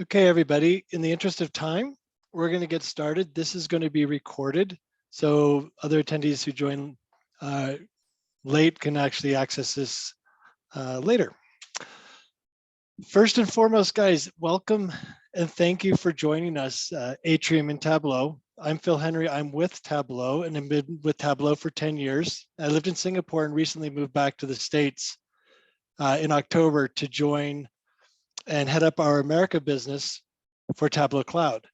Okay, everybody, in the interest of time, we're going to get started. This is going to be recorded, so other attendees who join late can actually access this later. First and foremost, guys, welcome and thank you for joining us, Atrium and Tableau. I'm Phil Henry. I'm with Tableau and I've been with Tableau for 10 years. I lived in Singapore and recently moved back to the States in October to join and head up our America business for Tableau Cloud.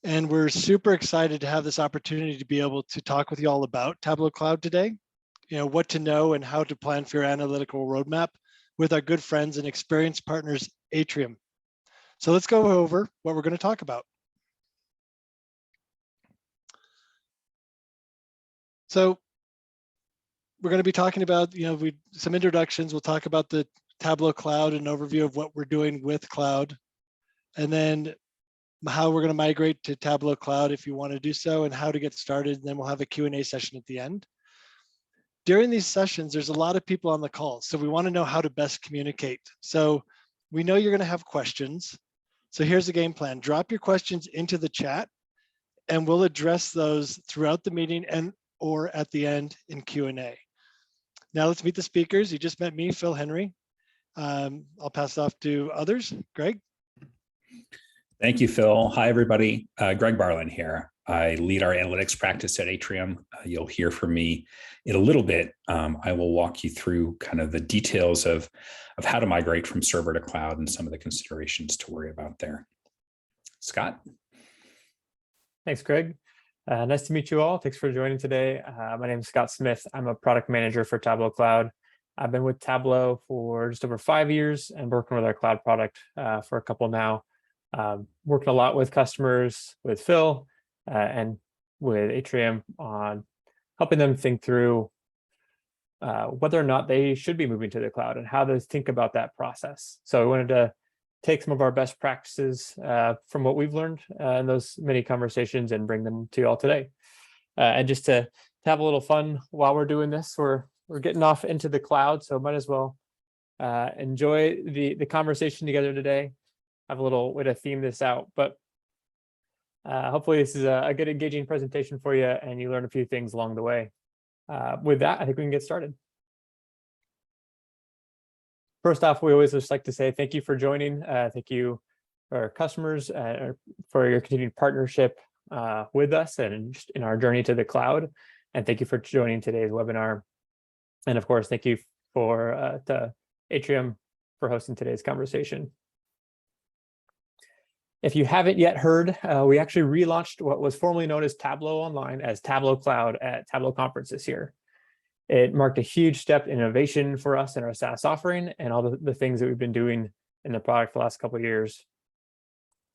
And we're super excited to have this opportunity to be able to talk with you all about Tableau Cloud today, what to know and how to plan for your analytical roadmap with our good friends and experienced partners, Atrium. So let's go over what we're going to talk about. So we're going to be talking about, some introductions. We'll talk about the Tableau Cloud, an overview of what we're doing with Cloud, and then how we're going to migrate to Tableau Cloud if you want to do so, and how to get started. And then we'll have a Q&A session at the end. During these sessions, there's a lot of people on the call, so we want to know how to best communicate. So we know you're going to have questions. So here's the game plan. Drop your questions into the chat, and we'll address those throughout the meeting and or at the end in Q&A. Now let's meet the speakers. You just met me, Phil Henry. I'll pass it off to others. Greg. Thank you, Phil. Hi, everybody. Greg Barlin here. I lead our analytics practice at Atrium. You'll hear from me in a little bit. I will walk you through kind of the details of how to migrate from server to cloud and some of the considerations to worry about there. Scott? Thanks, Greg. Nice to meet you all. Thanks for joining today. My name is Scott Smith. I'm a product manager for Tableau Cloud. I've been with Tableau for just over 5 years and working with our cloud product for a couple now. Working a lot with customers, with Phil and with Atrium on helping them think through whether or not they should be moving to the cloud and how to think about that process. So we wanted to take some of our best practices from what we've learned in those many conversations and bring them to you all today. And just to have a little fun while we're doing this, we're getting off into the cloud, so might as well enjoy the conversation together today. Have a little way to theme this out, but hopefully this is a good engaging presentation for you and you learn a few things along the way. With that, I think we can get started. First off, we always just like to say thank you for joining. Thank you for our customers for your continued partnership with us and just in our journey to the cloud. And thank you for joining today's webinar. And of course, thank you to Atrium for hosting today's conversation. If you haven't yet heard, we actually relaunched what was formerly known as Tableau Online as Tableau Cloud at Tableau Conference this year. It marked a huge step in innovation for us in our SaaS offering and all the things that we've been doing in the product for the last couple of years.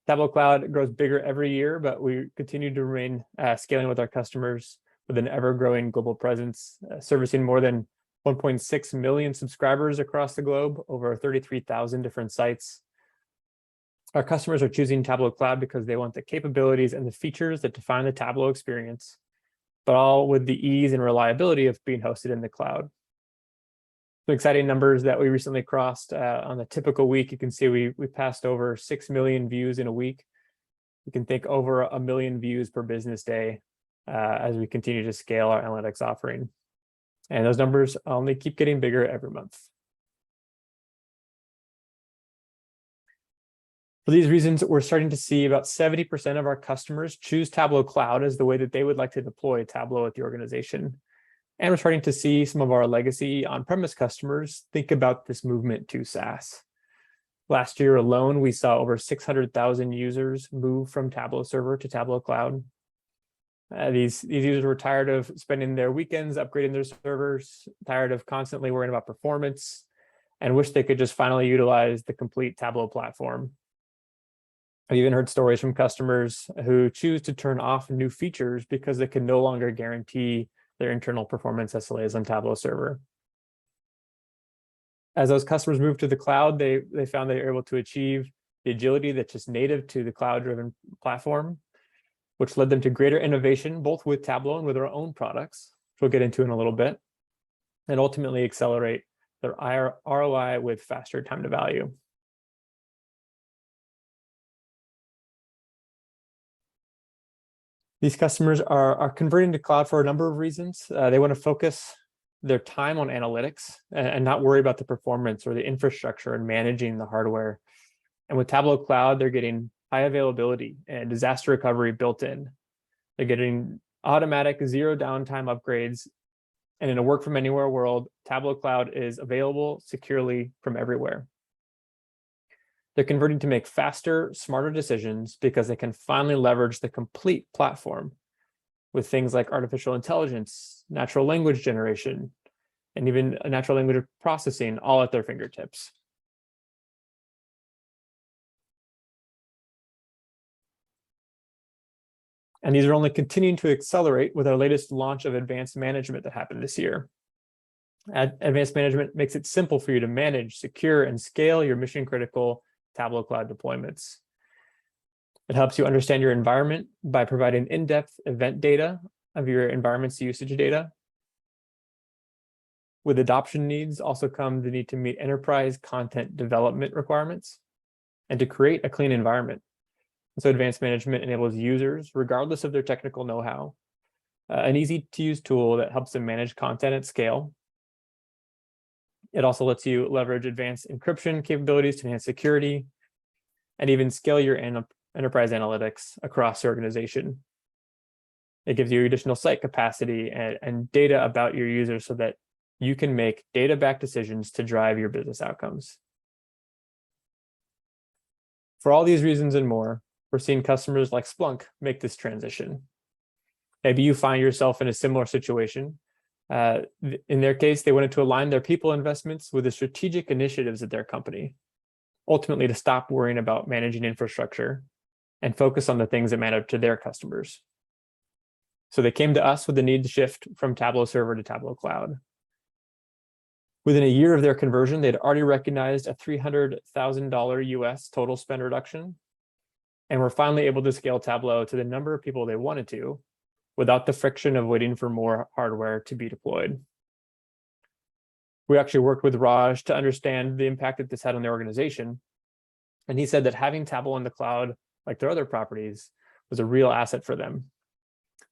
Tableau Cloud grows bigger every year, but we continue to remain scaling with our customers with an ever-growing global presence, servicing more than 1.6 million subscribers across the globe, over 33,000 different sites. Our customers are choosing Tableau Cloud because they want the capabilities and the features that define the Tableau experience, but all with the ease and reliability of being hosted in the cloud. Some exciting numbers that we recently crossed on a typical week. You can see we passed over 6 million views in a week. We can think over 1 million views per business day as we continue to scale our analytics offering. And those numbers only keep getting bigger every month. For these reasons, we're starting to see about 70% of our customers choose Tableau Cloud as the way that they would like to deploy Tableau at the organization. And we're starting to see some of our legacy on-premise customers think about this movement to SaaS. Last year alone, we saw over 600,000 users move from Tableau Server to Tableau Cloud. These users were tired of spending their weekends upgrading their servers, tired of constantly worrying about performance, and wish they could just finally utilize the complete Tableau platform. I've even heard stories from customers who choose to turn off new features because they can no longer guarantee their internal performance SLAs on Tableau Server. As those customers moved to the cloud, they found they were able to achieve the agility that's just native to the cloud-driven platform, which led them to greater innovation, both with Tableau and with our own products, which we'll get into in a little bit, and ultimately accelerate their ROI with faster time to value. These customers are converting to cloud for a number of reasons. They want to focus their time on analytics and not worry about the performance or the infrastructure and managing the hardware. And with Tableau Cloud, they're getting high availability and disaster recovery built in. They're getting automatic zero downtime upgrades. And in a work from anywhere world, Tableau Cloud is available securely from everywhere. They're converting to make faster, smarter decisions because they can finally leverage the complete platform with things like artificial intelligence, natural language generation, and even natural language processing all at their fingertips. And these are only continuing to accelerate with our latest launch of advanced management that happened this year. Advanced management makes it simple for you to manage, secure, and scale your mission-critical Tableau Cloud deployments. It helps you understand your environment by providing in-depth event data of your environment's usage data. With adoption needs also come the need to meet enterprise content development requirements and to create a clean environment. And so advanced management enables users, regardless of their technical know-how, an easy-to-use tool that helps them manage content at scale. It also lets you leverage advanced encryption capabilities to enhance security and even scale your enterprise analytics across the organization. It gives you additional site capacity and data about your users so that you can make data-backed decisions to drive your business outcomes. For all these reasons and more, we're seeing customers like Splunk make this transition. Maybe you find yourself in a similar situation. In their case, they wanted to align their people investments with the strategic initiatives of their company, ultimately to stop worrying about managing infrastructure and focus on the things that matter to their customers. So they came to us with the need to shift from Tableau Server to Tableau Cloud. Within a year of their conversion, they'd already recognized a $300,000 US total spend reduction, and were finally able to scale Tableau to the number of people they wanted to, without the friction of waiting for more hardware to be deployed. We actually worked with Raj to understand the impact that this had on their organization. And he said that having Tableau in the cloud, like their other properties, was a real asset for them.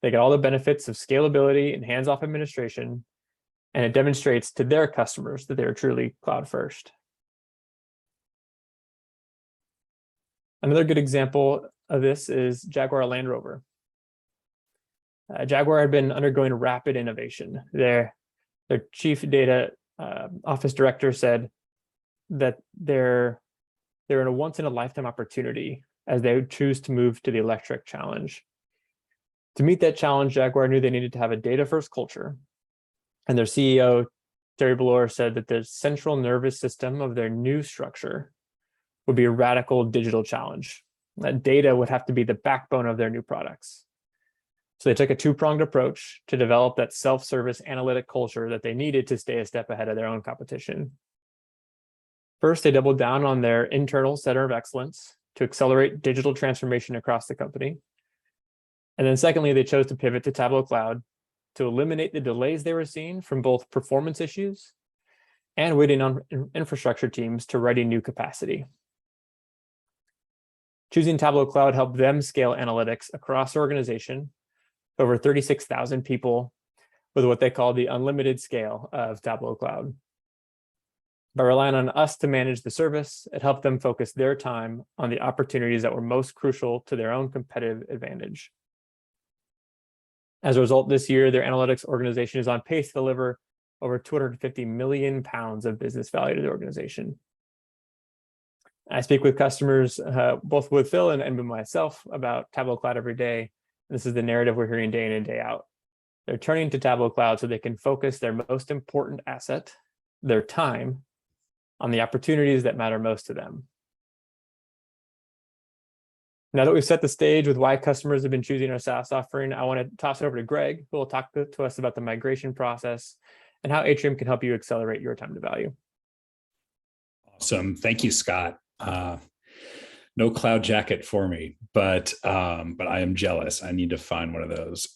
They get all the benefits of scalability and hands-off administration, and it demonstrates to their customers that they're truly cloud first. Another good example of this is Jaguar Land Rover. Jaguar had been undergoing rapid innovation. Their chief data office director said that they're in a once-in-a-lifetime opportunity as they choose to move to the electric challenge. To meet that challenge, Jaguar knew they needed to have a data-first culture. And their CEO, Terry Ballore, said that the central nervous system of their new structure would be a radical digital challenge. That data would have to be the backbone of their new products. So they took a two-pronged approach to develop that self-service analytic culture that they needed to stay a step ahead of their own competition. First, they doubled down on their internal center of excellence to accelerate digital transformation across the company. And then secondly, they chose to pivot to Tableau Cloud to eliminate the delays they were seeing from both performance issues and waiting on infrastructure teams to ready new capacity. Choosing Tableau Cloud helped them scale analytics across the organization, over 36,000 people, with what they call the unlimited scale of Tableau Cloud. By relying on us to manage the service, it helped them focus their time on the opportunities that were most crucial to their own competitive advantage. As a result, this year, their analytics organization is on pace to deliver over 250 million pounds of business value to the organization. I speak with customers, both with Phil and with myself, about Tableau Cloud every day. This is the narrative we're hearing day in and day out. They're turning to Tableau Cloud so they can focus their most important asset, their time, on the opportunities that matter most to them. Now that we've set the stage with why customers have been choosing our SaaS offering, I want to toss it over to Greg, who will talk to us about the migration process and how Atrium can help you accelerate your time to value. Awesome. Thank you, Scott. No cloud jacket for me, but I am jealous. I need to find one of those.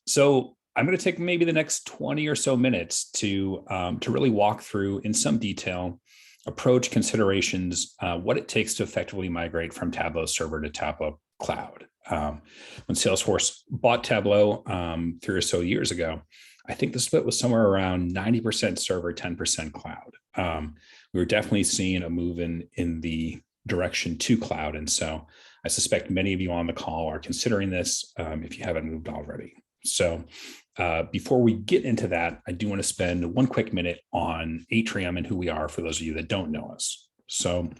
So I'm going to take maybe the next 20 or so minutes to really walk through in some detail approach considerations, what it takes to effectively migrate from Tableau Server to Tableau Cloud. When Salesforce bought Tableau 3 or so years ago, I think the split was somewhere around 90% server, 10% cloud. We were definitely seeing a move in the direction to cloud. And so I suspect many of you on the call are considering this if you haven't moved already. So before we get into that, I do want to spend one quick minute on Atrium and who we are for those of you that don't know us. So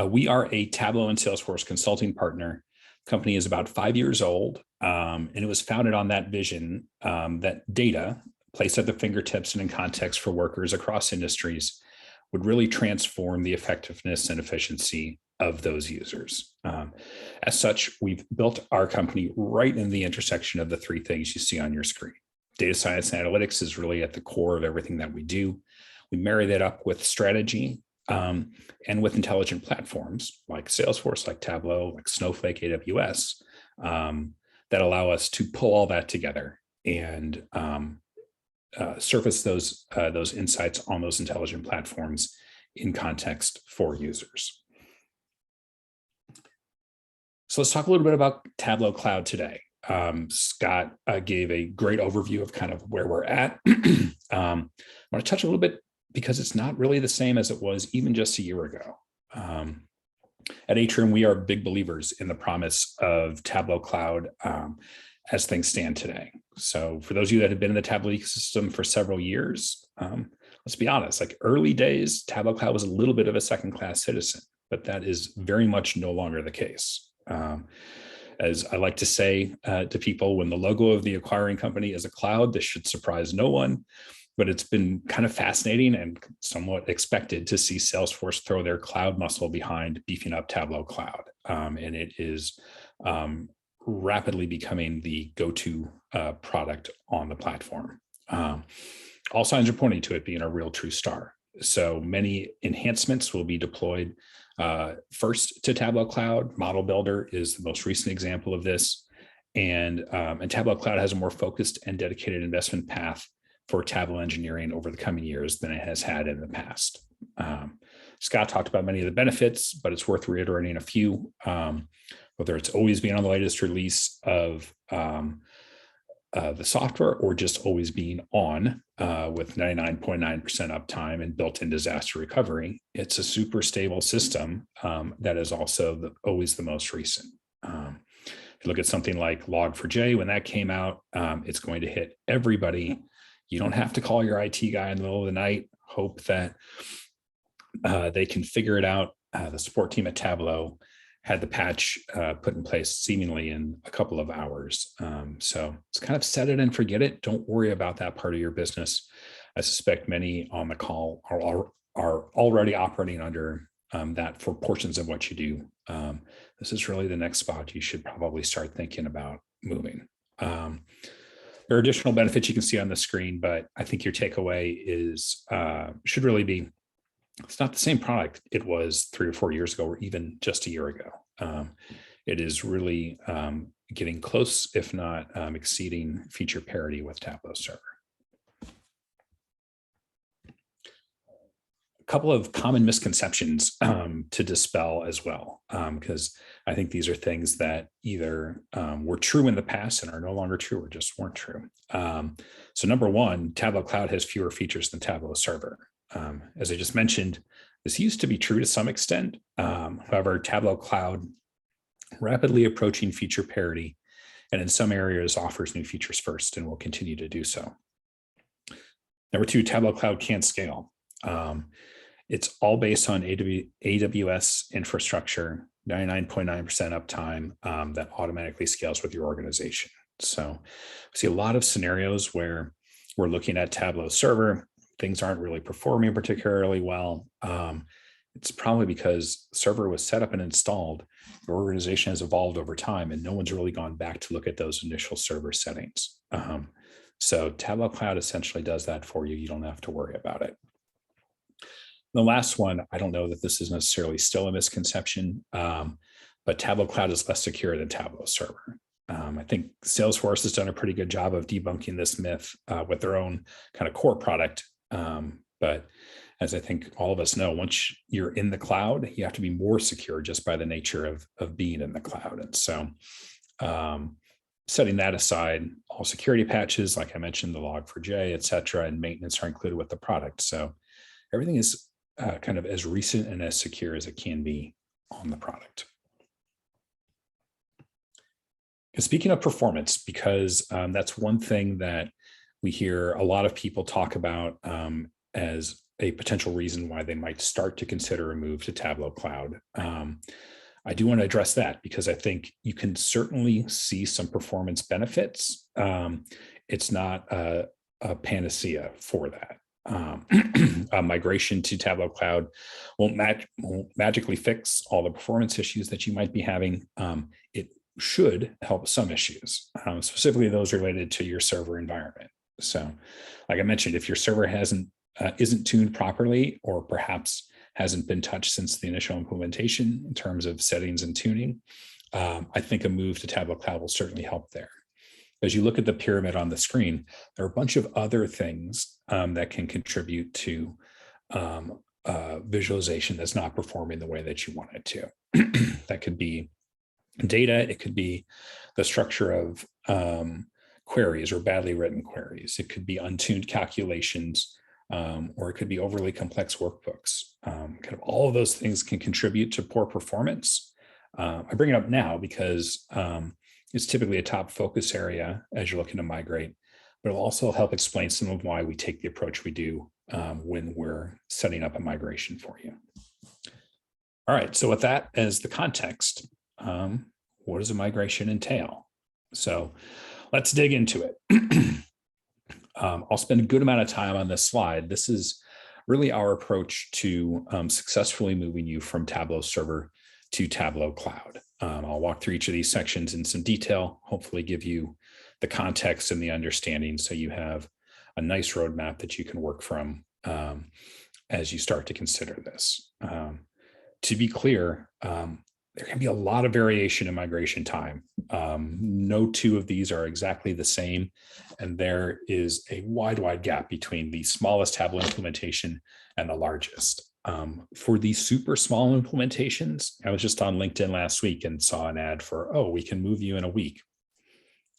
we are a Tableau and Salesforce consulting partner. The company is about 5 years old, and it was founded on that vision that data placed at the fingertips and in context for workers across industries would really transform the effectiveness and efficiency of those users. As such, we've built our company right in the intersection of the 3 things you see on your screen. Data science and analytics is really at the core of everything that we do. We marry that up with strategy and with intelligent platforms like Salesforce, like Tableau, like Snowflake, AWS, that allow us to pull all that together and surface those insights on those intelligent platforms in context for users. So let's talk a little bit about Tableau Cloud today. Scott gave a great overview of kind of where we're at. I want to touch a little bit because it's not really the same as it was even just a year ago. At Atrium, we are big believers in the promise of Tableau Cloud as things stand today. So for those of you that have been in the Tableau ecosystem for several years, let's be honest, like early days, Tableau Cloud was a little bit of a second-class citizen, but that is very much no longer the case. As I like to say to people, when the logo of the acquiring company is a cloud, this should surprise no one. But it's been kind of fascinating and somewhat expected to see Salesforce throw their cloud muscle behind beefing up Tableau Cloud. And it is rapidly becoming the go-to product on the platform. All signs are pointing to it being a real true star. So many enhancements will be deployed first to Tableau Cloud. Model Builder is the most recent example of this. And Tableau Cloud has a more focused and dedicated investment path for Tableau engineering over the coming years than it has had in the past. Scott talked about many of the benefits, but it's worth reiterating a few, whether it's always being on the latest release of the software or just always being on with 99.9% uptime and built-in disaster recovery. It's a super stable system that is also always the most recent. If you look at something like Log4j, when that came out, it's going to hit everybody. You don't have to call your IT guy in the middle of the night, hope that they can figure it out. The support team at Tableau had the patch put in place seemingly in a couple of hours. So it's kind of set it and forget it. Don't worry about that part of your business. I suspect many on the call are already operating under that for portions of what you do. This is really the next spot you should probably start thinking about moving. There are additional benefits you can see on the screen, but I think your takeaway is should really be, it's not the same product it was 3 or 4 years ago, or even just a year ago. It is really getting close, if not exceeding feature parity with Tableau Server. A couple of common misconceptions to dispel as well, because I think these are things that either were true in the past and are no longer true or just weren't true. So number one, Tableau Cloud has fewer features than Tableau Server. As I just mentioned, this used to be true to some extent. However, Tableau Cloud rapidly approaching feature parity, and in some areas offers new features first and will continue to do so. Number two, Tableau Cloud can't scale. It's all based on AWS infrastructure, 99.9% uptime that automatically scales with your organization. So we see a lot of scenarios where we're looking at Tableau Server, things aren't really performing particularly well. It's probably because Server was set up and installed. Your organization has evolved over time and no one's really gone back to look at those initial server settings. So Tableau Cloud essentially does that for you. You don't have to worry about it. The last one, I don't know that this is necessarily still a misconception, but Tableau Cloud is less secure than Tableau Server. I think Salesforce has done a pretty good job of debunking this myth with their own kind of core product. But as I think all of us know, once you're in the cloud, you have to be more secure just by the nature of being in the cloud. And so setting that aside, all security patches, like I mentioned, the log4j, et cetera, and maintenance are included with the product. So everything is kind of as recent and as secure as it can be on the product. And speaking of performance, because that's one thing that we hear a lot of people talk about as a potential reason why they might start to consider a move to Tableau Cloud. I do want to address that because I think you can certainly see some performance benefits. It's not a panacea for that. Migration to Tableau Cloud won't magically fix all the performance issues that you might be having. It should help some issues, specifically those related to your server environment. So, like I mentioned, if your server isn't tuned properly, or perhaps hasn't been touched since the initial implementation in terms of settings and tuning, I think a move to Tableau Cloud will certainly help there. As you look at the pyramid on the screen, there are a bunch of other things that can contribute to visualization that's not performing the way that you want it to. That could be data, it could be the structure of queries or badly written queries. It could be untuned calculations, or it could be overly complex workbooks. Kind of all of those things can contribute to poor performance. I bring it up now because it's typically a top focus area as you're looking to migrate, but it'll also help explain some of why we take the approach we do when we're setting up a migration for you. All right, so with that as the context, what does a migration entail? So let's dig into it. I'll spend a good amount of time on this slide. This is really our approach to successfully moving you from Tableau Server to Tableau Cloud. I'll walk through each of these sections in some detail, hopefully give you the context and the understanding so you have a nice roadmap that you can work from as you start to consider this. To be clear, there can be a lot of variation in migration time. No two of these are exactly the same, and there is a wide gap between the smallest Tableau implementation and the largest. For these super small implementations, I was just on LinkedIn last week and saw an ad for, oh, we can move you in a week.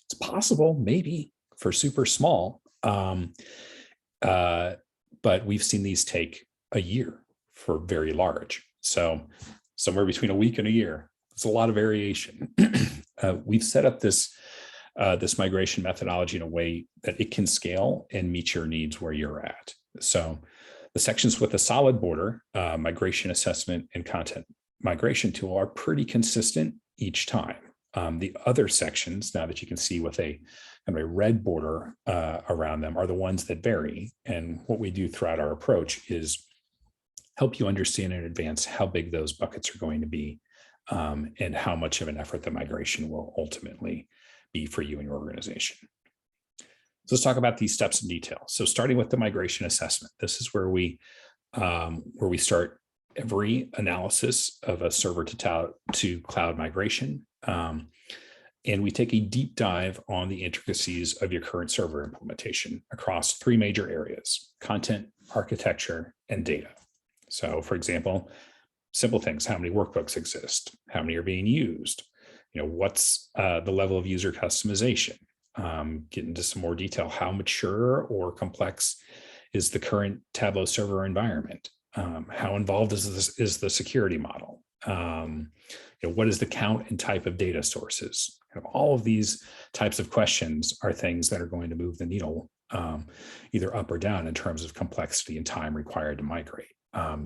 It's possible, maybe, for super small, but we've seen these take a year for very large. So somewhere between a week and a year. It's a lot of variation. We've set up this migration methodology in a way that it can scale and meet your needs where you're at. So the sections with a solid border, migration assessment and content migration tool, are pretty consistent each time. The other sections, now that you can see with a kind of a red border around them, are the ones that vary. And what we do throughout our approach is help you understand in advance how big those buckets are going to be, and how much of an effort the migration will ultimately be for you and your organization. So let's talk about these steps in detail. So starting with the migration assessment, this is where we start every analysis of a server to cloud migration. And we take a deep dive on the intricacies of your current server implementation across three major areas: content, architecture, and data. So for example, simple things: how many workbooks exist, how many are being used, what's the level of user customization, get into some more detail, how mature or complex is the current Tableau server environment, how involved is the security model, what is the count and type of data sources. All of these types of questions are things that are going to move the needle either up or down in terms of complexity and time required to migrate.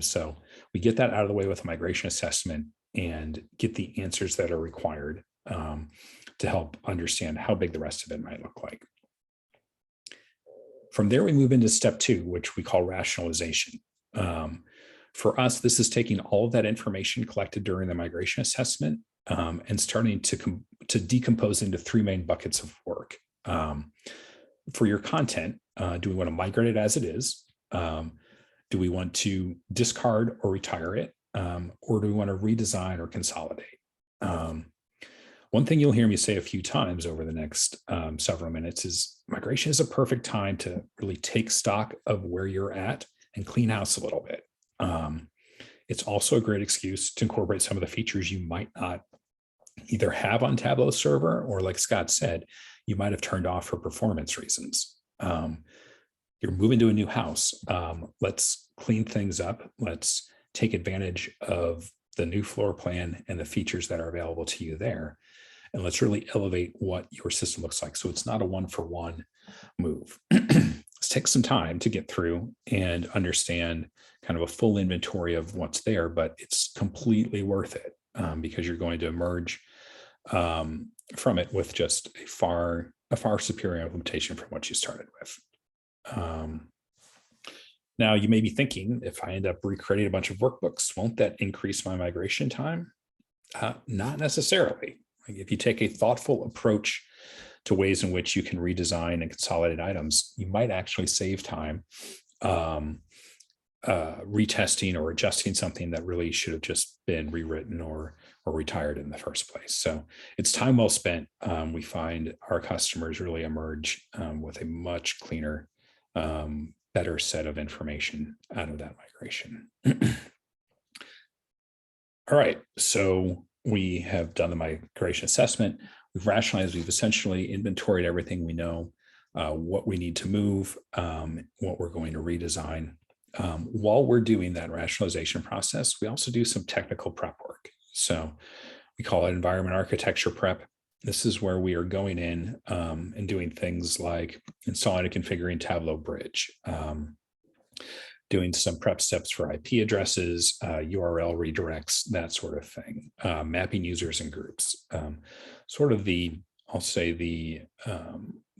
So we get that out of the way with a migration assessment and get the answers that are required to help understand how big the rest of it might look like. From there, we move into step 2, which we call rationalization. For us, this is taking all of that information collected during the migration assessment and starting to decompose into 3 main buckets of work. For your content, do we want to migrate it as it is? Do we want to discard or retire it? Or do we want to redesign or consolidate? One thing you'll hear me say a few times over the next several minutes is migration is a perfect time to really take stock of where you're at and clean house a little bit. It's also a great excuse to incorporate some of the features you might not either have on Tableau Server, or like Scott said, you might have turned off for performance reasons. You're moving to a new house. Let's clean things up. Let's take advantage of the new floor plan and the features that are available to you there. And let's really elevate what your system looks like. So it's not a one-for-one move. Let's take some time to get through and understand kind of a full inventory of what's there, but it's completely worth it because you're going to emerge from it with just a far superior implementation from what you started with. Now you may be thinking, if I end up recreating a bunch of workbooks, won't that increase my migration time? Not necessarily. Like if you take a thoughtful approach to ways in which you can redesign and consolidate items, you might actually save time retesting or adjusting something that really should have just been rewritten or retired in the first place. So it's time well spent. We find our customers really emerge with a much cleaner, better set of information out of that migration. All right, so we have done the migration assessment. We've rationalized, we've essentially inventoried everything we know, what we need to move, what we're going to redesign. While we're doing that rationalization process, we also do some technical prep work. So we call it environment architecture prep. This is where we are going in and doing things like installing and configuring Tableau Bridge, doing some prep steps for IP addresses, URL redirects, that sort of thing, mapping users and groups, sort of I'll say the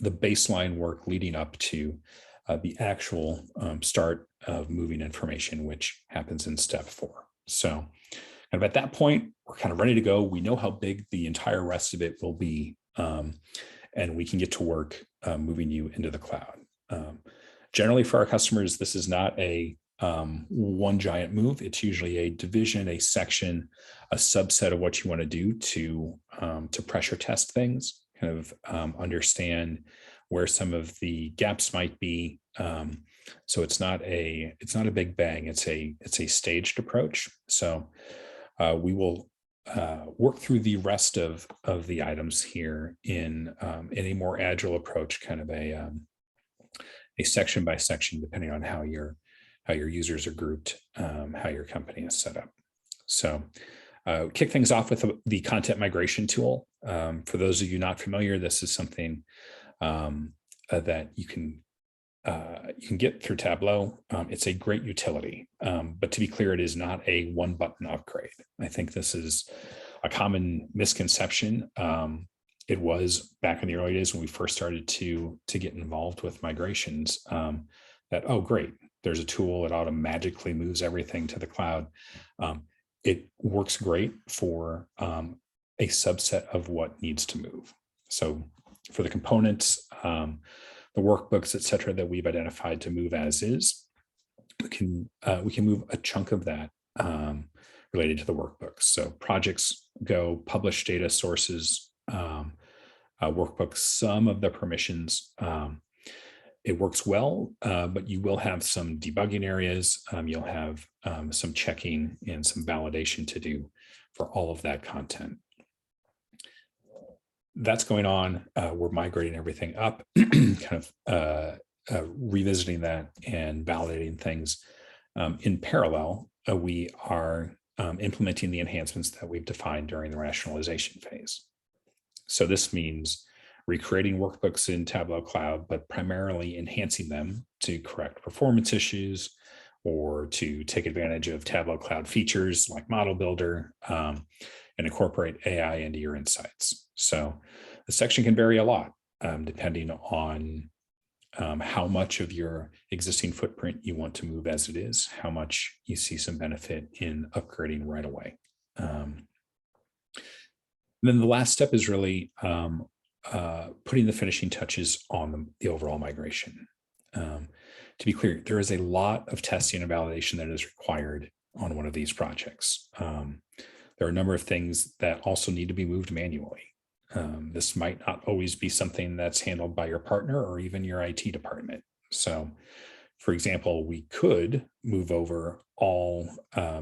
baseline work leading up to the actual start of moving information, which happens in step 4. So kind of at that point, we're kind of ready to go. We know how big the entire rest of it will be, and we can get to work moving you into the cloud. Generally for our customers, this is not a one giant move. It's usually a division, a section, a subset of what you want to do to pressure test things, kind of understand where some of the gaps might be. So it's not a big bang. It's a staged approach. So we will work through the rest of the items here in a more agile approach, kind of a section by section, depending on how your users are grouped, how your company is set up. So kick things off with the content migration tool. For those of you not familiar, this is something that you can get through Tableau. It's a great utility, but to be clear, it is not a one button upgrade. I think this is a common misconception. It was back in the early days when we first started to get involved with migrations, that, oh, great, there's a tool, it automatically moves everything to the cloud. It works great for a subset of what needs to move. So for the components, the workbooks, et cetera, that we've identified to move as is, we can move a chunk of that related to the workbooks. So projects go, publish data sources, workbooks, some of the permissions. It works well, but you will have some debugging areas. You'll have some checking and some validation to do for all of that content. That's going on. We're migrating everything up, kind of revisiting that and validating things. In parallel, we are implementing the enhancements that we've defined during the rationalization phase. So this means recreating workbooks in Tableau Cloud, but primarily enhancing them to correct performance issues or to take advantage of Tableau Cloud features like Model Builder and incorporate AI into your insights. So the section can vary a lot depending on how much of your existing footprint you want to move as it is, how much you see some benefit in upgrading right away. Then the last step is really putting the finishing touches on the overall migration. To be clear, there is a lot of testing and validation that is required on one of these projects. There are a number of things that also need to be moved manually. This might not always be something that's handled by your partner or even your IT department. So For example, we could move over all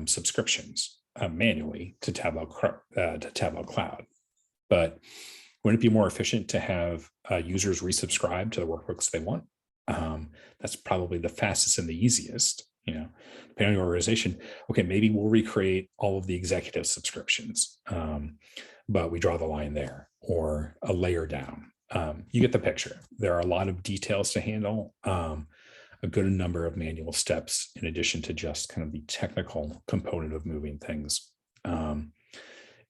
subscriptions manually to Tableau Cloud, but wouldn't it be more efficient to have users resubscribe to the workbooks they want? That's probably the fastest and the easiest, depending on your organization. Okay, maybe we'll recreate all of the executive subscriptions, but we draw the line there, or a layer down. You get the picture. There are a lot of details to handle, a good number of manual steps in addition to just kind of the technical component of moving things.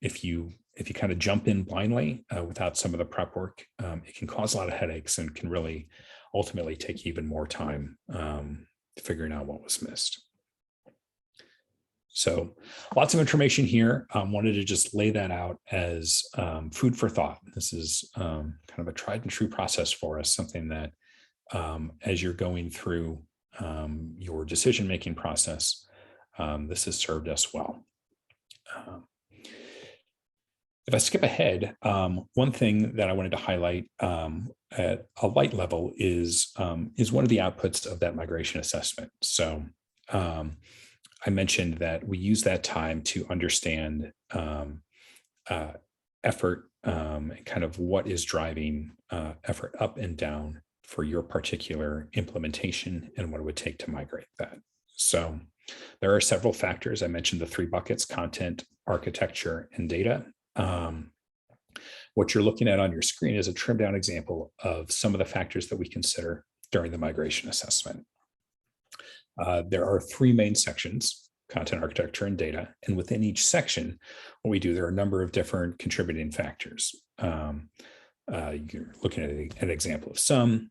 If you kind of jump in blindly without some of the prep work, it can cause a lot of headaches and can really ultimately take even more time figuring out what was missed. So lots of information here. Wanted to just lay that out as food for thought. This is kind of a tried and true process for us, something that as you're going through your decision-making process, this has served us well. If I skip ahead, one thing that I wanted to highlight at a light level is one of the outputs of that migration assessment. So I mentioned that we use that time to understand effort and kind of what is driving effort up and down for your particular implementation and what it would take to migrate that. So there are several factors. I mentioned the 3 buckets: content, architecture, and data. What you're looking at on your screen is a trimmed down example of some of the factors that we consider during the migration assessment. There are 3 main sections: content, architecture, and data. And within each section, what we do, there are a number of different contributing factors. You're looking at an example of some.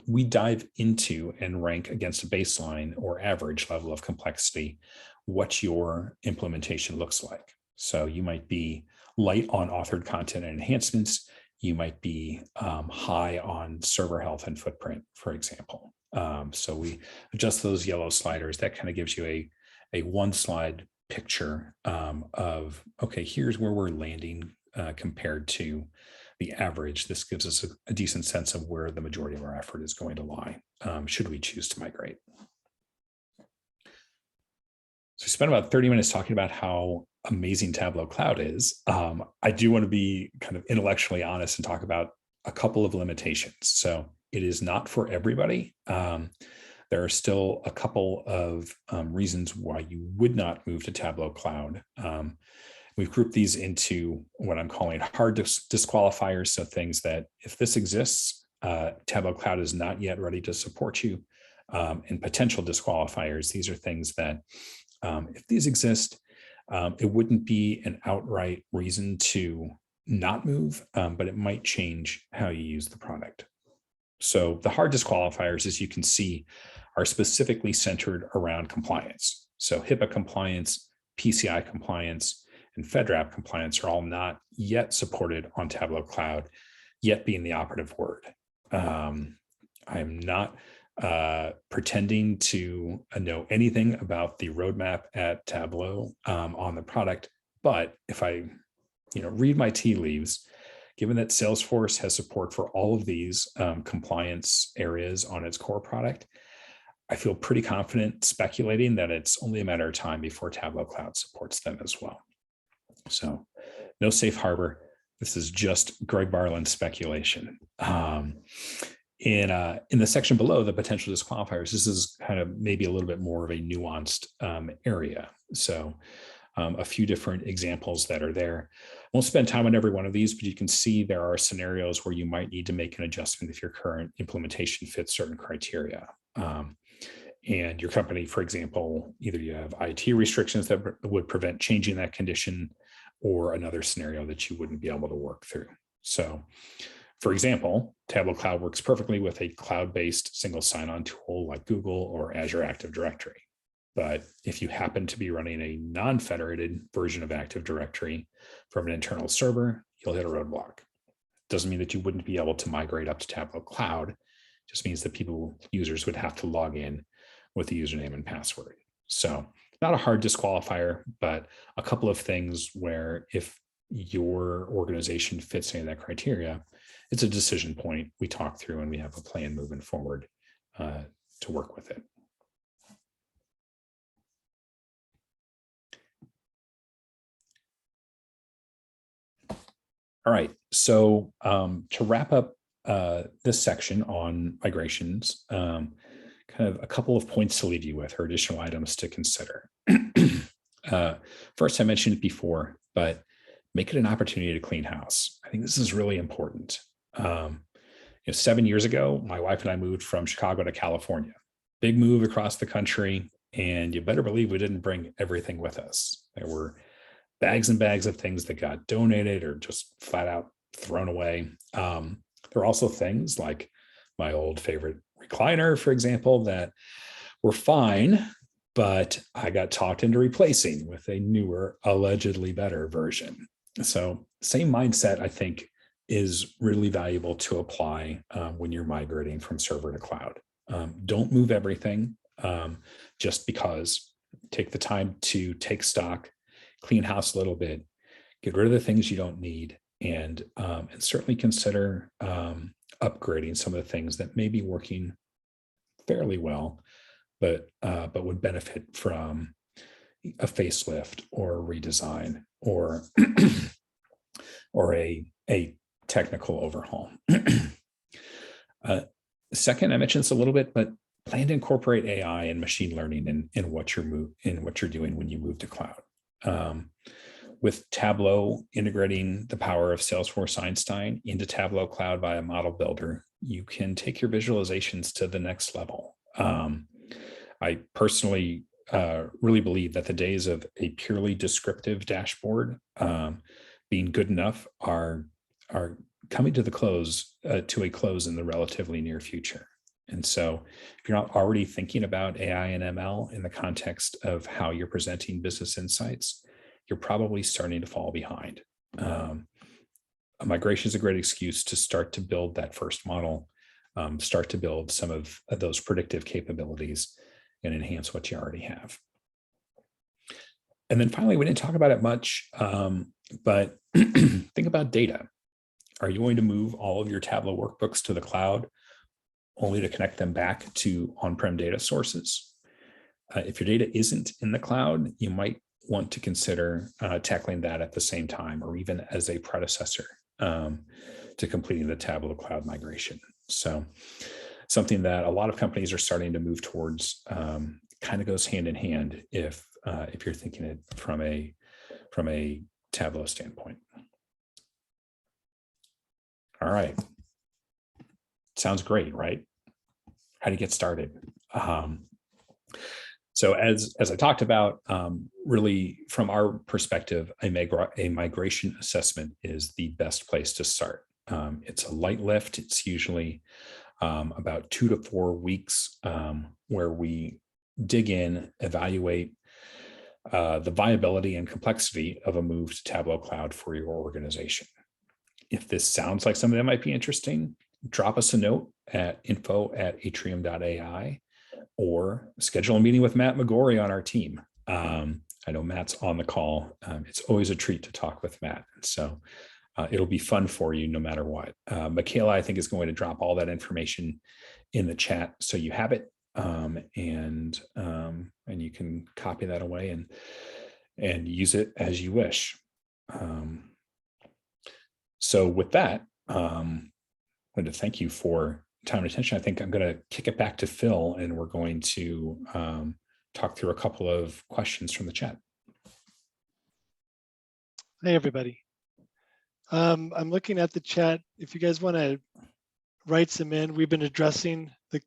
We dive into and rank against a baseline or average level of complexity what your implementation looks like. So you might be light on authored content and enhancements. You might be high on server health and footprint, for example. So we adjust those yellow sliders. That kind of gives you a 1-slide picture of, okay, here's where we're landing compared to the average. This gives us a decent sense of where the majority of our effort is going to lie, should we choose to migrate. So we spent about 30 minutes talking about how amazing Tableau Cloud is. I do want to be kind of intellectually honest and talk about a couple of limitations. So it is not for everybody. There are still a couple of reasons why you would not move to Tableau Cloud. We've grouped these into what I'm calling hard disqualifiers. So things that if this exists, Tableau Cloud is not yet ready to support you. And potential disqualifiers, these are things that if these exist, it wouldn't be an outright reason to not move, but it might change how you use the product. So the hard disqualifiers, as you can see, are specifically centered around compliance. So HIPAA compliance, PCI compliance, and FedRAMP compliance are all not yet supported on Tableau Cloud, yet being the operative word. I'm not pretending to know anything about the roadmap at Tableau on the product, but if I read my tea leaves, given that Salesforce has support for all of these compliance areas on its core product, I feel pretty confident speculating that it's only a matter of time before Tableau Cloud supports them as well. So no safe harbor. This is just Greg Barland speculation. In the section below, the potential disqualifiers, this is kind of maybe a little bit more of a nuanced area. So a few different examples that are there. I won't spend time on every one of these, but you can see there are scenarios where you might need to make an adjustment if your current implementation fits certain criteria. And your company, for example, either you have IT restrictions that would prevent changing that condition, or another scenario that you wouldn't be able to work through. So, for example, Tableau Cloud works perfectly with a cloud-based single sign-on tool like Google or Azure Active Directory. But if you happen to be running a non-federated version of Active Directory from an internal server, you'll hit a roadblock. Doesn't mean that you wouldn't be able to migrate up to Tableau Cloud. It just means that users would have to log in with the username and password. So not a hard disqualifier, but a couple of things where if your organization fits any of that criteria, it's a decision point we talk through and we have a plan moving forward work with it. All right, so to wrap up this section on migrations, kind of a couple of points to leave you with, or additional items to consider. First, I mentioned it before, but make it an opportunity to clean house. I think this is really important. 7 years ago, my wife and I moved from Chicago to California. Big move across the country, and you better believe we didn't bring everything with us. There were bags and bags of things that got donated or just flat out thrown away. There are also things like my old favorite recliner, for example, that were fine, but I got talked into replacing with a newer, allegedly better version. So same mindset, I think, is really valuable to apply when you're migrating from server to cloud. Don't move everything just because. Take the time to take stock, clean house a little bit, get rid of the things you don't need, and certainly consider upgrading some of the things that may be working fairly well, but would benefit from a facelift or a redesign or or a technical overhaul. Second, I mentioned this a little bit, but plan to incorporate AI and machine learning in what you're doing when you move to cloud. With Tableau integrating the power of Salesforce Einstein into Tableau Cloud via Model Builder, you can take your visualizations to the next level. I personally really believe that the days of a purely descriptive dashboard being good enough are coming to a close in the relatively near future. And so if you're not already thinking about AI and ML in the context of how you're presenting business insights, you're probably starting to fall behind. A migration is a great excuse to start to build that first model, start to build some of those predictive capabilities and enhance what you already have. And then finally, we didn't talk about it much, but think about data. Are you going to move all of your Tableau workbooks to the cloud only to connect them back to on-prem data sources? If your data isn't in the cloud, you might want to consider tackling that at the same time or even as a predecessor to completing the Tableau Cloud migration. So something that a lot of companies are starting to move towards, kind of goes hand in hand if you're thinking it from a Tableau standpoint. All right. Sounds great, right? How do you get started? So as I talked about, really from our perspective, a migration assessment is the best place to start. It's a light lift. It's usually about 2 to 4 weeks where we dig in, evaluate the viability and complexity of a move to Tableau Cloud for your organization. If this sounds like something that might be interesting, drop us a note at info@atrium.ai or schedule a meeting with Matt McGorry on our team. I know Matt's on the call. It's always a treat to talk with Matt. So it'll be fun for you no matter what. Michaela, I think, is going to drop all that information in the chat so you have it, and you can copy that away and use it as you wish. So with that, I want to thank you for time and attention. I think I'm going to kick it back to Phil, and we're going to talk through a couple of questions from the chat. Hey, everybody. I'm looking at the chat. If you guys want to write some in, we've been addressing the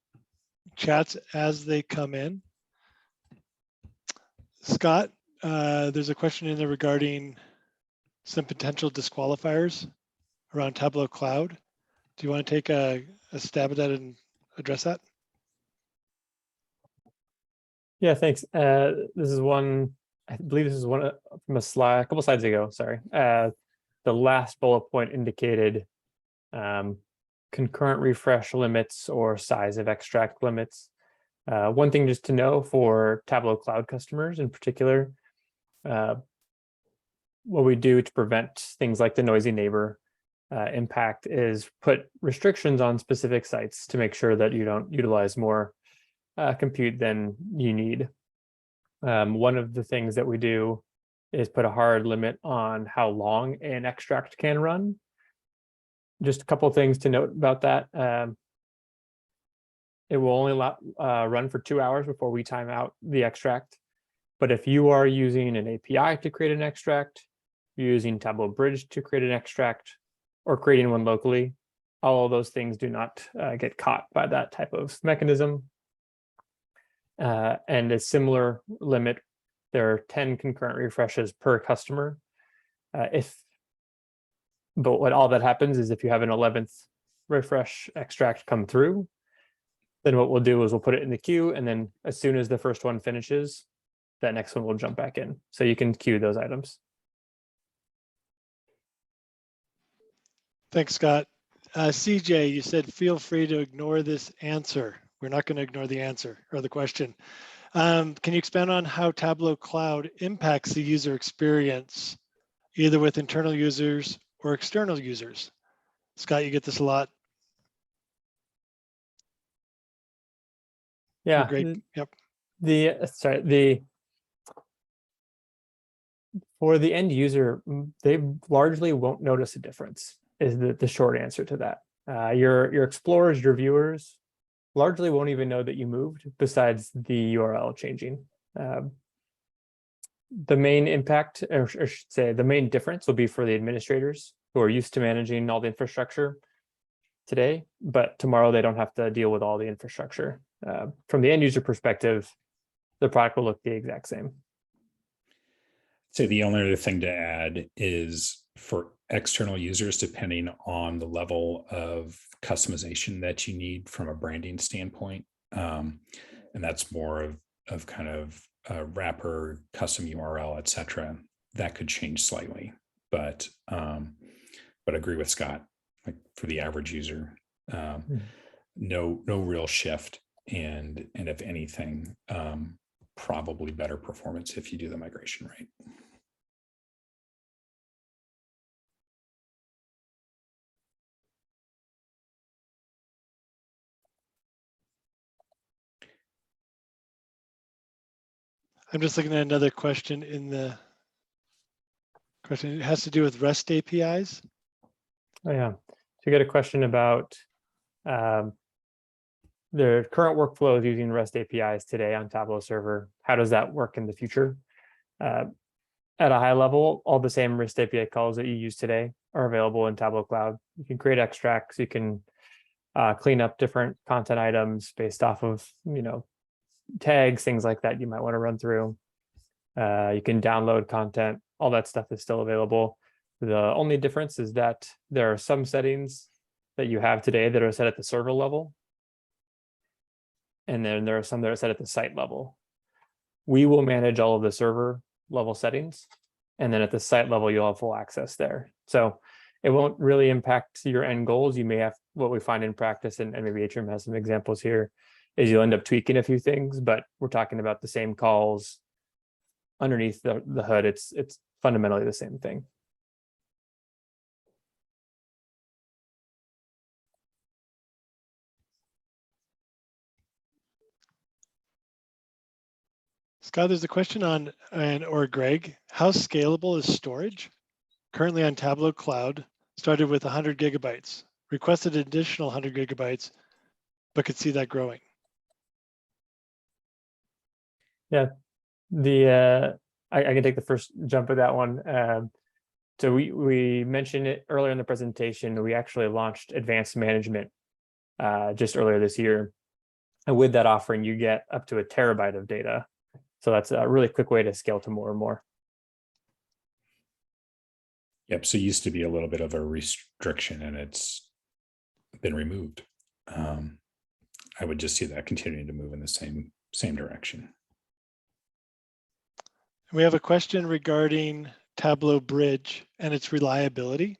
chats as they come in. Scott, there's a question in there regarding some potential disqualifiers around Tableau Cloud. Do you want to take a stab at that and address that? Yeah, thanks. This is one, I believe this is one from a slide, a couple slides ago, sorry. The last bullet point indicated concurrent refresh limits or size of extract limits. One thing just to know for Tableau Cloud customers in particular, what we do to prevent things like the noisy neighbor impact is put restrictions on specific sites to make sure that you don't utilize more compute than you need. One of the things that we do is put a hard limit on how long an extract can run. Just a couple of things to note about that. It will only run for 2 hours before we time out the extract. But if you are using an API to create an extract, you're using Tableau Bridge to create an extract, or creating one locally, all of those things do not get caught by that type of mechanism. And a similar limit, there are 10 concurrent refreshes per customer. But what all that happens is if you have an 11th refresh extract come through, then what we'll do is we'll put it in the queue, and then as soon as the first one finishes, that next one will jump back in. So you can queue those items. Thanks, Scott. CJ, you said feel free to ignore this answer. We're not going to ignore the answer or the question. Can you expand on how Tableau Cloud impacts the user experience, either with internal users or external users? Scott, you get this a lot. Yeah. Great. Yep. For the end user, they largely won't notice a difference, is the short answer to that. Your explorers, your viewers, largely won't even know that you moved, besides the URL changing. The main impact, or I should say, the main difference will be for the administrators who are used to managing all the infrastructure today, but tomorrow they don't have to deal with all the infrastructure. From the end user perspective, the product will look the exact same. So the only other thing to add is for external users, depending on the level of customization that you need from a branding standpoint, and that's more of kind of a wrapper, custom URL, etc. That could change slightly, but agree with Scott. Like for the average user, no real shift, and if anything, probably better performance if you do the migration right. I'm just looking at another question in the question. It has to do with REST APIs. Oh yeah, so you get a question about the current workflows using REST APIs today on Tableau Server. How does that work in the future? At a high level, all the same REST API calls that you use today are available in Tableau Cloud. You can create extracts, you can clean up different content items based off of, tags, things like that you might want to run through. You can download content, all that stuff is still available. The only difference is that there are some settings that you have today that are set at the server level. And then there are some that are set at the site level. We will manage all of the server level settings. And then at the site level, you'll have full access there. So it won't really impact your end goals. You may have what we find in practice, and maybe Atrium has some examples here, is you'll end up tweaking a few things, but we're talking about the same calls underneath the hood. It's fundamentally the same thing. Scott, there's a question on, or Greg, how scalable is storage? Currently on Tableau Cloud, started with 100 gigabytes, requested an additional 100 gigabytes, but could see that growing. Yeah, I can take the first jump at that one. So we mentioned it earlier in the presentation. We actually launched advanced management just earlier this year. And with that offering, you get up to 1 terabyte of data. So that's a really quick way to scale to more and more. Yep. So it used to be a little bit of a restriction, and it's been removed. I would just see that continuing to move in the same direction. We have a question regarding Tableau Bridge and its reliability.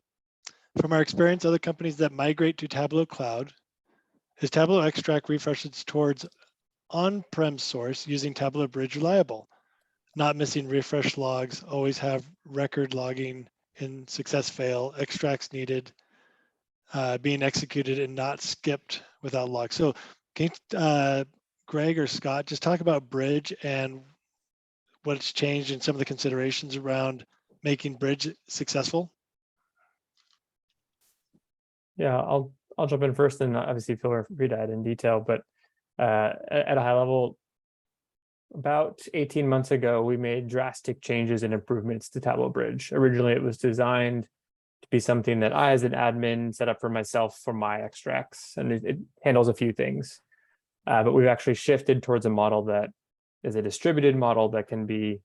From our experience, other companies that migrate to Tableau Cloud, is Tableau Extract refreshes towards on-prem source using Tableau Bridge reliable? Not missing refresh logs, always have record logging in success fail, extracts needed, being executed and not skipped without logs. So can you, Greg or Scott just talk about Bridge and what's changed and some of the considerations around making Bridge successful? Yeah, I'll jump in first, and obviously feel free to add in detail. But at a high level, about 18 months ago, we made drastic changes and improvements to Tableau Bridge. Originally, it was designed to be something that I, as an admin, set up for myself for my extracts, and it handles a few things. But we've actually shifted towards a model that is a distributed model that can be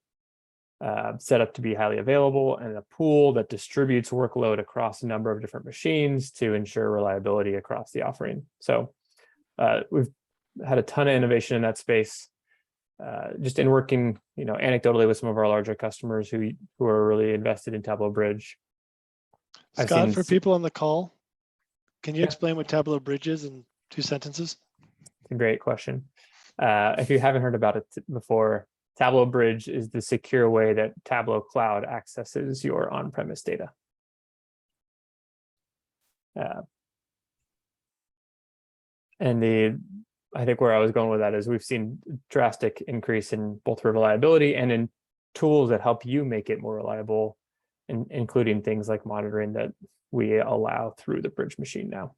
set up to be highly available, and a pool that distributes workload across a number of different machines to ensure reliability across the offering. So we've had a ton of innovation in that space, just in working, anecdotally with some of our larger customers who are really invested in Tableau Bridge. Scott, for people on the call, can you Yeah. explain what Tableau Bridge is in 2 sentences? It's a great question. If you haven't heard about it before, Tableau Bridge is the secure way that Tableau Cloud accesses your on-premise data. I think where I was going with that is we've seen drastic increase in both reliability and in tools that help you make it more reliable, including things like monitoring that we allow through the Bridge machine now.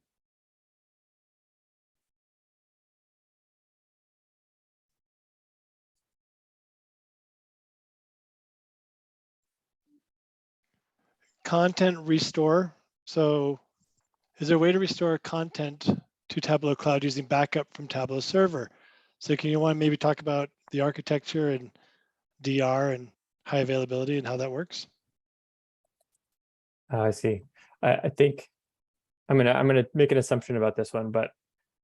Content restore. So is there a way to restore content to Tableau Cloud using backup from Tableau Server? So can you want to maybe talk about the architecture and DR and high availability and how that works? I see. I think I'm gonna make an assumption about this one, but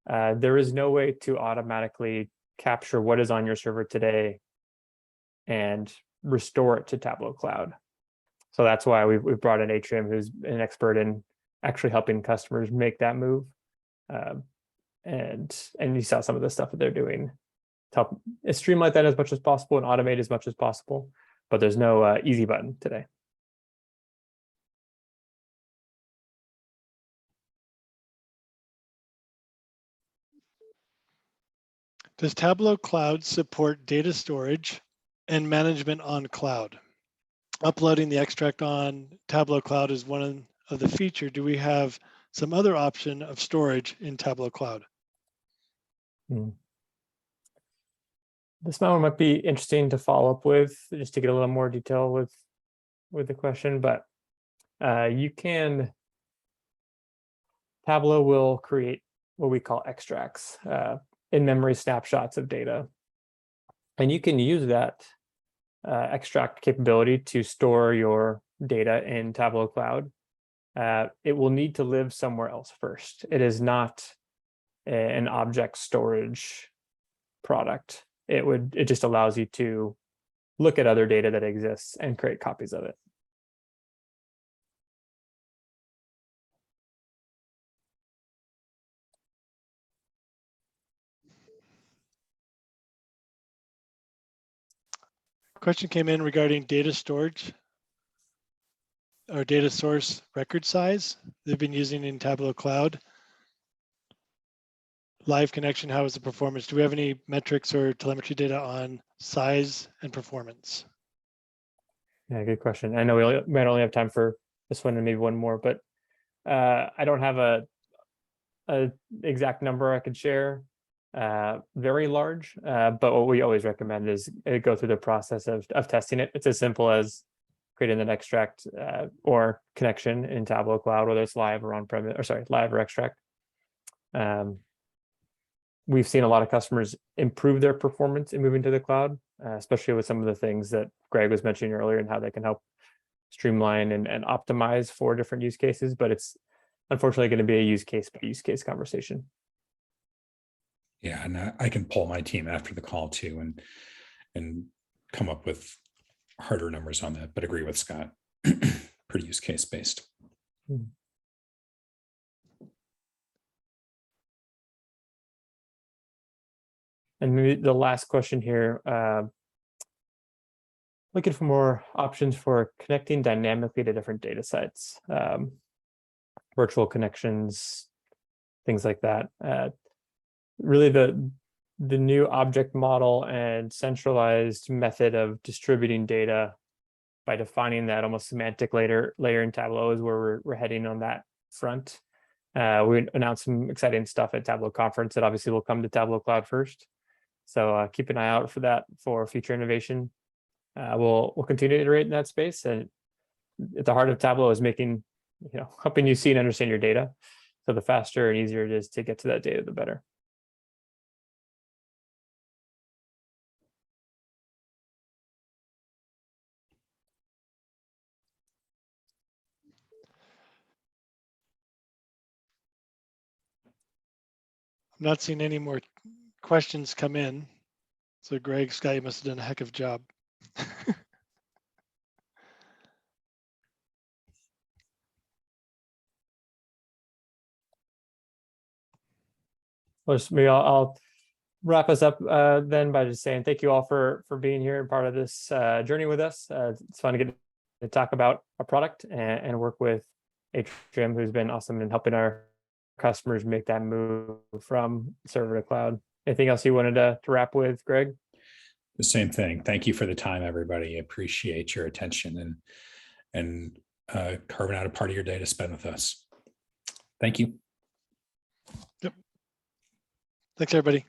there is no way to automatically capture what is on your server today and restore it to Tableau Cloud. So that's why we've brought in Atrium, who's an expert in actually helping customers make that move. And you saw some of the stuff that they're doing to help streamline that as much as possible and automate as much as possible. But there's no easy button today. Does Tableau Cloud support data storage and management on cloud? Uploading the extract on Tableau Cloud is one of the feature. Do we have some other option of storage in Tableau Cloud? This one might be interesting to follow up with, just to get a little more detail with the question, but Tableau will create what we call extracts, in-memory snapshots of data. And you can use that extract capability to store your data in Tableau Cloud. It will need to live somewhere else first. It is not an object storage product. It just allows you to look at other data that exists and create copies of it. Question came in regarding data storage or data source record size they've been using in Tableau Cloud. Live connection, how is the performance? Do we have any metrics or telemetry data on size and performance? Yeah, good question. I know we might only have time for this one and maybe one more, but I don't have a exact number I could share. Very large, but what we always recommend is go through the process of testing it. It's as simple as creating an extract or connection in Tableau Cloud, whether it's live or on-premise, or sorry, live or extract. We've seen a lot of customers improve their performance in moving to the cloud, especially with some of the things that Greg was mentioning earlier and how they can help streamline and optimize for different use cases. But it's unfortunately going to be a use case by use case conversation. Yeah, and I can poll my team after the call too and come up with harder numbers on that, but agree with Scott. Pretty use case based. And maybe the last question here, looking for more options for connecting dynamically to different data sets, virtual connections, things like that. Really the new object model and centralized method of distributing data by defining that almost semantic layer in Tableau is where we're heading on that front. We announced some exciting stuff at Tableau conference that obviously will come to Tableau Cloud first. So keep an eye out for that for future innovation. We'll continue to iterate in that space, and at the heart of Tableau is making, helping you see and understand your data. So the faster and easier it is to get to that data, the better. I'm not seeing any more questions come in. So Greg, Scott, you must have done a heck of a job. Well, maybe I'll wrap us up then by just saying thank you all for being here and part of this journey with us. It's fun to get to talk about our product and work with Atrium, who's been awesome in helping our customers make that move from server to cloud. Anything else you wanted to wrap with, Greg? The same thing. Thank you for the time, everybody. I appreciate your attention and carving out a part of your day to spend with us. Thank you. Yep. Thanks, everybody.